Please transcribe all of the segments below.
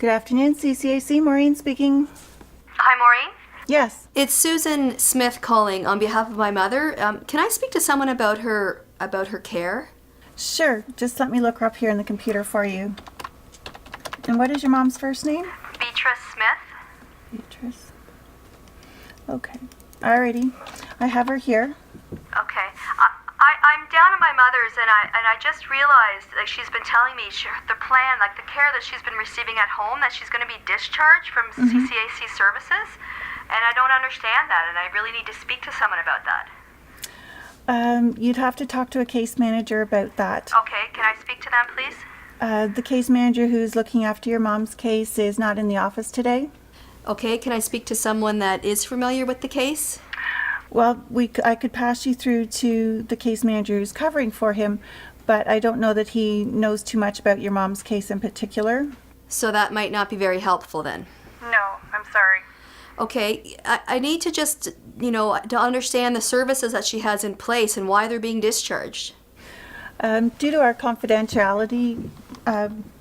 Good afternoon, CCAC. Maureen speaking. Hi, Maureen. Yes. It's Susan Smith calling on behalf of my mother. Can I speak to someone about her care? Sure. Just let me look her up here in the computer for you. And what is your mom's first name? Beatrice Smith. Beatrice. Okay. Alrighty. I have her here. Okay. I'm down at my mother's, and I just realized, like, she's been telling me the plan, like the care that she's been receiving at home, that she's going to be discharged from CCAC services, and I don't understand that, and I really need to speak to someone about that. You'd have to talk to a case manager about that. Okay, can I speak to them, please? The case manager who's looking after your mom's case is not in the office today. Okay, can I speak to someone that is familiar with the case? Well, I could pass you through to the case manager who's covering for him, but I don't know that he knows too much about your mom's case in particular. So that might not be very helpful then. No, I'm sorry. Okay, I need to just, to understand the services that she has in place and why they're being discharged. Due to our confidentiality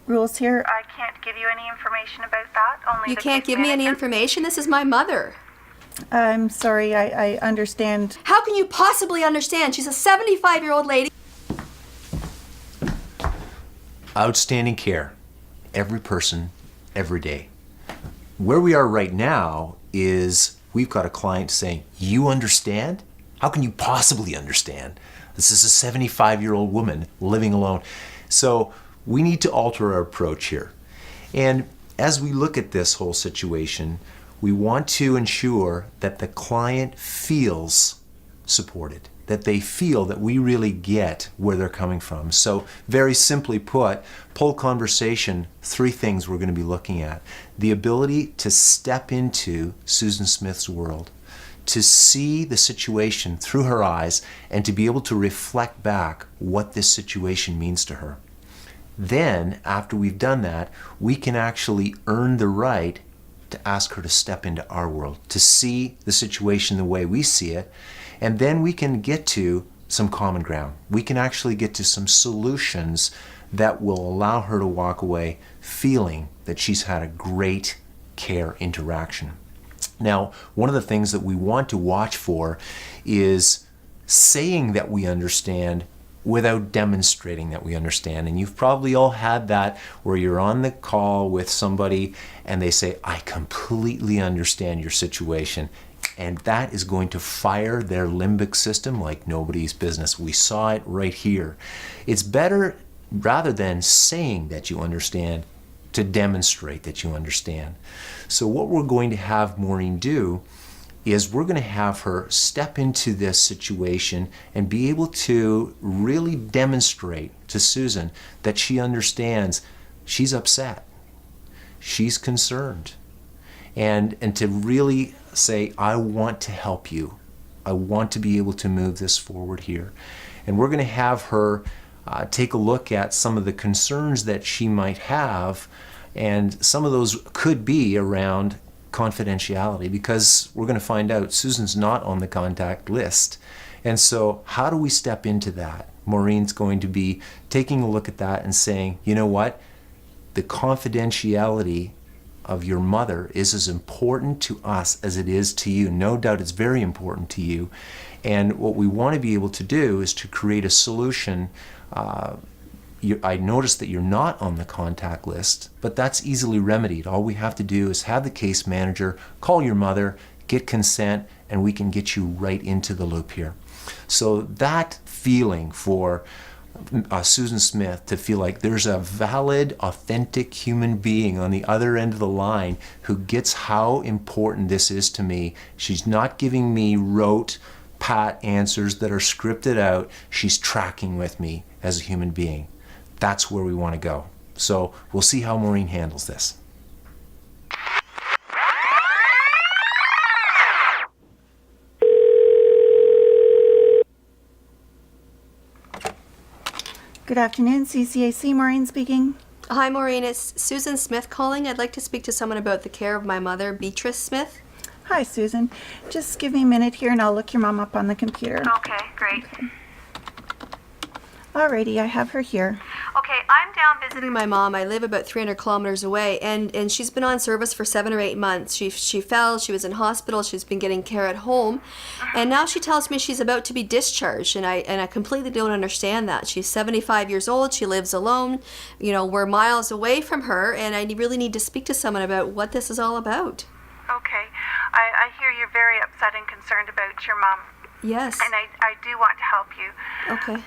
rules here, I can't give you any information about that. Only You the can't case give me any manager. information? This is my mother. I'm sorry, I understand. How can you possibly understand? She's a 75-year-old lady. Outstanding care. Every person, every day. Where we are right now is we've got a client saying, "You understand? How can you possibly understand? This is a 75-year-old woman living alone." So we need to alter our approach here. And as we look at this whole situation, we want to ensure that the client feels supported, that they feel that we really get where they're coming from. So very simply put, pull conversation, 3 things we're going to be looking at. The ability to step into Susan Smith's world, to see the situation through her eyes, and to be able to reflect back what this situation means to her. Then, after we've done that, we can actually earn the right to ask her to step into our world, to see the situation the way we see it, and then we can get to some common ground. We can actually get to some solutions that will allow her to walk away feeling that she's had a great care interaction. Now, one of the things that we want to watch for is saying that we understand without demonstrating that we understand. And you've probably all had that where you're on the call with somebody and they say, "I completely understand your situation." And that is going to fire their limbic system like nobody's business. We saw it right here. It's better, rather than saying that you understand, to demonstrate that you understand. So what we're going to have Maureen do is we're going to have her step into this situation and be able to really demonstrate to Susan that she understands she's upset, she's concerned, and to really say, "I want to help you. I want to be able to move this forward here." And we're going to have her take a look at some of the concerns that she might have, and some of those could be around confidentiality, because we're going to find out Susan's not on the contact list. And so how do we step into that? Maureen's going to be taking a look at that and saying, "You know what? The confidentiality of your mother is as important to us as it is to you. No doubt it's very important to you." And what we want to be able to do is to create a solution. I noticed that you're not on the contact list, but that's easily remedied. All we have to do is have the case manager call your mother, get consent, and we can get you right into the loop here. So that feeling for Susan Smith to feel like there's a valid, authentic human being on the other end of the line who gets how important this is to me. She's not giving me rote, pat answers that are scripted out. She's tracking with me as a human being. That's where we want to go. So we'll see how Maureen handles this. Good afternoon, CCAC. Maureen speaking. Hi, Maureen. It's Susan Smith calling. I'd like to speak to someone about the care of my mother, Beatrice Smith. Hi, Susan. Just give me a minute here and I'll look your mom up on the computer. Okay, great. Alrighty, I have her here. Okay, I'm down visiting Visiting my mom. I live about 300 kilometers away, and she's been on service for 7 or 8 months. She fell. She was in hospital. She's been getting care at home, and now she tells me she's about to be discharged. And I completely don't understand that. She's 75 years old. She lives alone. You know, we're miles away from her, and I really need to speak to someone about what this is all about. Okay. I hear you're very upset and concerned about your mom, Yes. and I do want to help you. Okay.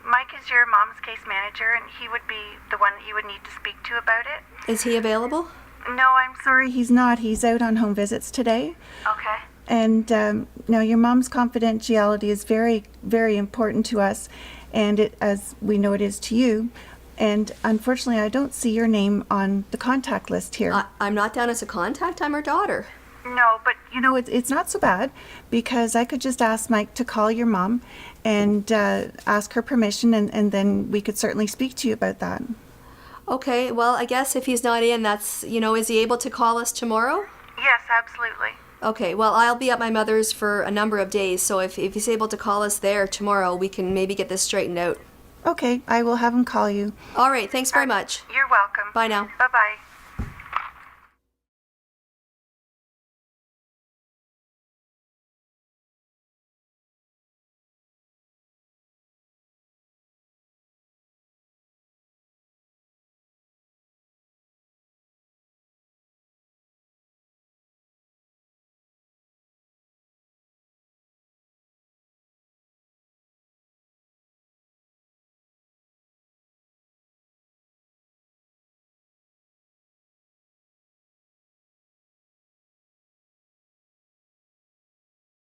Mike is your mom's case manager, and he would be the one that you would need to speak to about it. Is he available? No, I'm sorry. Sorry, he's not. He's out on home visits today. Okay. And now your mom's confidentiality is very, very important to us, and it, as we know it is to you. And unfortunately, I don't see your name on the contact list here. I'm not down as a contact. I'm her daughter. No, but You know, it's not so bad, because I could just ask Mike to call your mom and ask her permission, and then we could certainly speak to you about that. Okay, well, I guess if he's not in, that's, is he able to call us tomorrow? yes, absolutely. Okay, well, I'll be at my mother's for a number of days, so if he's able to call us there tomorrow, we can maybe get this straightened out. Okay, I will have him call you. All right, thanks very much. You're welcome. Bye now. Bye-bye.